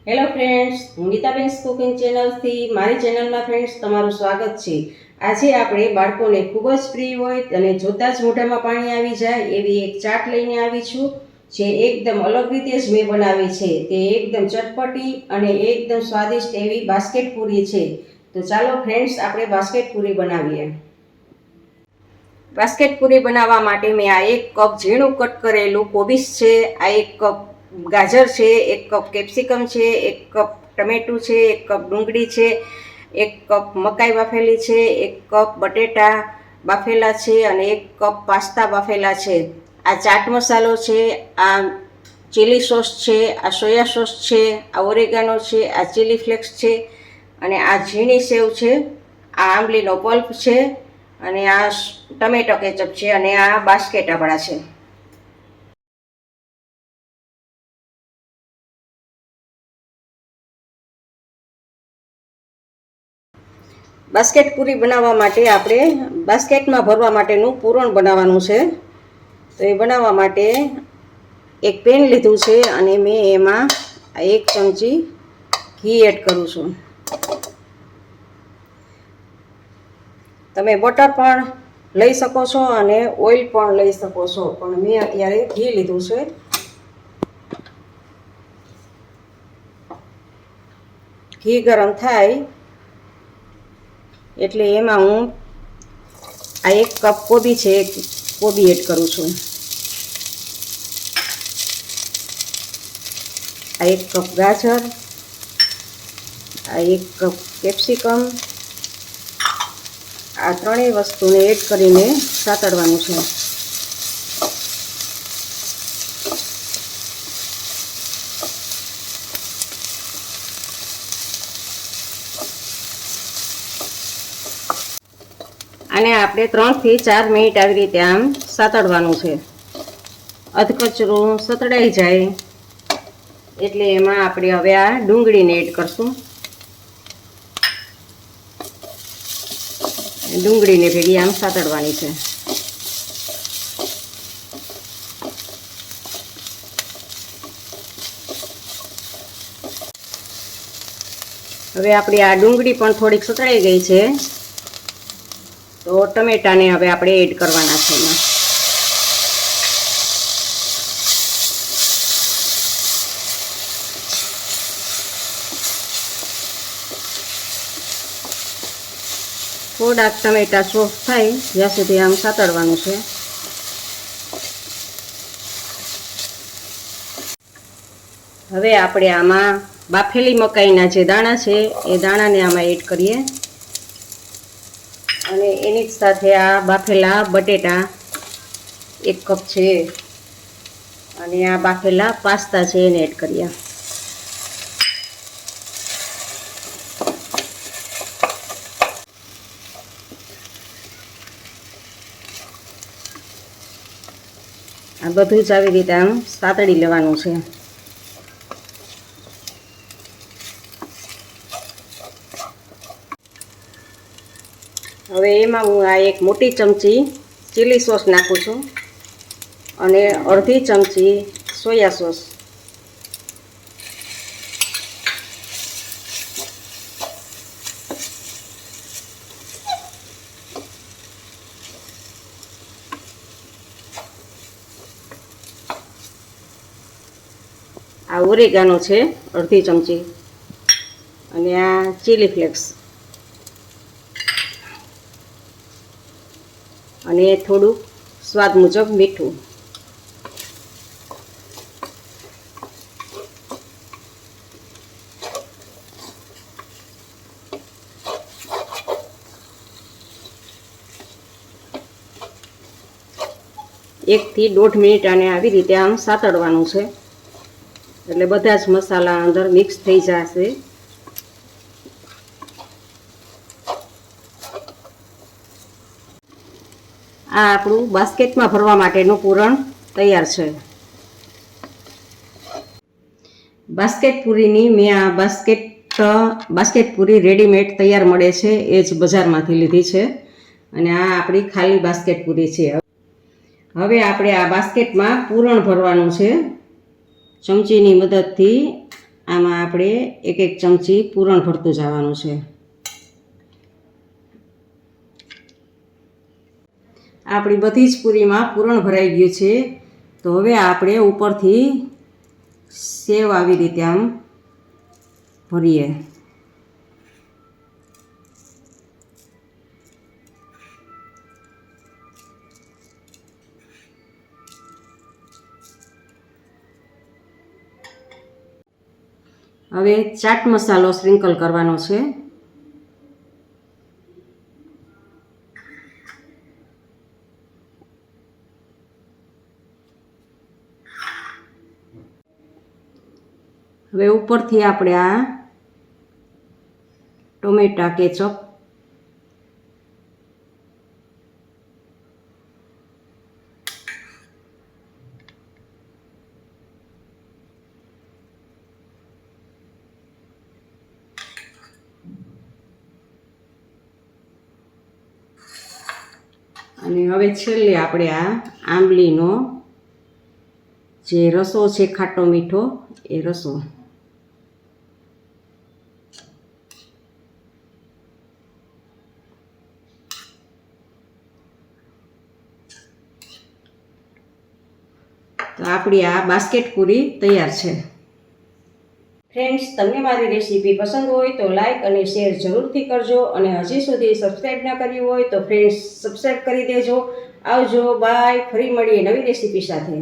Hello friends, હું Nitaben cooking ચેનલથી મારી ચેનલમાં ફ્રેન્ડ્સ તમારું સ્વાગત છે. આજે આપણે બાળકોને ખૂબ જ પ્રિય હોય અને જોતાં જ મોઢામાં પાણી આવી જાય એવી એક ચાટ લઈને આવી છું, જે એકદમ અલગ રીતે જ મેં બનાવી છે. તે એકદમ ચટપટી અને એકદમ સ્વાદિષ્ટ એવી બાસ્કેટ પૂરી છે. તો ચાલો ફ્રેન્ડ્સ, આપણે બાસ્કેટ પૂરી બનાવીએ. બાસ્કેટ પૂરી બનાવવા માટે મેં આ 1 કપ ઝીણું કટ કરેલું કોબીજ છે, આ 1 કપ ગાજર છે, 1 કપ કેપ્સિકમ છે, 1 કપ ટમેટું છે, 1 કપ ડુંગળી છે, 1 કપ મકાઈ બાફેલી છે, 1 કપ બટેટા બાફેલા છે અને 1 કપ પાસ્તા બાફેલા છે. આ ચાટ મસાલો છે, આ ચીલી સોસ છે, આ સોયા સોસ છે, આ ઓરેગાનો છે, આ ચીલી ફ્લેક્સ છે અને આ ઝીણી સેવ છે, આ આંબલીનો પલ્પ છે અને આ ટમેટો કેચઅપ છે અને આ બાસ્કેટ આપણા છે. બાસ્કેટ પૂરી બનાવવા માટે આપણે બાસ્કેટમાં ભરવા માટેનું પૂરણ બનાવવાનું છે. તો એ બનાવવા માટે એક પેન લીધું છે અને મેં એમાં 1 ચમચી ઘી એડ કરું છું. તમે બટર પણ લઈ શકો છો અને ઓઇલ પણ લઈ શકો છો, પણ મેં અત્યારે ઘી લીધું છે. ઘી ગરમ થાય એટલે એમાં હું આ 1 કપ કોબી છે, કોબી એડ કરું છું. આ 1 કપ ગાજર, આ 1 કપ કેપ્સિકમ, આ ત્રણેય વસ્તુને એડ કરીને સાતળવાનું છે. આને આપણે 3 થી 4 મિનિટ આવી રીતે આમ સાતળવાનું છે. અધકચરું સતળાઈ જાય એટલે એમાં આપણે હવે આ ડુંગળીને એડ કરશું. ડુંગળીને ભેગી આમ સાતળવાની છે. હવે આપણી આ ડુંગળી પણ થોડીક સતળાઈ ગઈ છે, તો ટમેટાને હવે આપણે એડ કરવાના છે એમાં. થોડાક ટમેટા સોફ્ટ થાય જ્યાં સુધી આમ સાતળવાનું છે. હવે આપણે આમાં બાફેલી મકાઈના જે દાણા છે એ દાણાને આમાં એડ કરીએ અને એની જ સાથે આ બાફેલા બટેટા 1 કપ છે અને આ બાફેલા પાસ્તા છે એને એડ કરીએ. આ બધું જ આવી રીતે આમ સાતળી લેવાનું છે. હવે એમાં હું આ 1 મોટી ચમચી ચીલી સોસ નાખું છું અને અડધી ચમચી સોયા સોસ. આ ઓરેગાનો છે અડધી ચમચી અને આ ચીલી ફ્લેક્સ અને થોડુંક સ્વાદ મુજબ મીઠું. એક થી 1.5 મિનિટ આને આવી રીતે આમ સાતળવાનું છે એટલે બધા જ મસાલા અંદર મિક્સ થઈ જશે. આ આપણું બાસ્કેટમાં ભરવા માટેનું પૂરણ તૈયાર છે. બાસ્કેટ પૂરીની મેં આ બાસ્કેટ પૂરી રેડીમેડ તૈયાર મળે છે, એ જ બજારમાંથી લીધી છે અને આ આપણી ખાલી બાસ્કેટ પૂરી છે. હવે આપણે આ બાસ્કેટમાં પૂરણ ભરવાનું છે. ચમચીની મદદથી આમાં આપણે એક એક ચમચી પૂરણ ભરતું જવાનું છે. આપણી બધી જ પૂરીમાં પૂરણ ભરાઈ ગયું છે. તો હવે આપણે ઉપરથી સેવ આવી રીતે આમ ભરીએ. હવે ચાટ મસાલો સ્પ્રિંકલ કરવાનો છે. હવે ઉપરથી આપણે આ ટોમેટા કેચઅપ અને હવે છેલ્લે આપણે આ આંબલીનો જે રસો છે ખાટો મીઠો એ રસો તો આપણી આ બાસ્કેટ પૂરી તૈયાર છે. ફ્રેન્ડ્સ, તમને મારી રેસીપી પસંદ હોય તો લાઈક અને શેર જરૂરથી કરજો અને હજી સુધી સબસ્ક્રાઈબ ના કર્યું હોય તો ફ્રેન્ડ્સ સબસ્ક્રાઈબ કરી દેજો. આવજો, બાય. ફરી મળીએ નવી રેસીપી સાથે.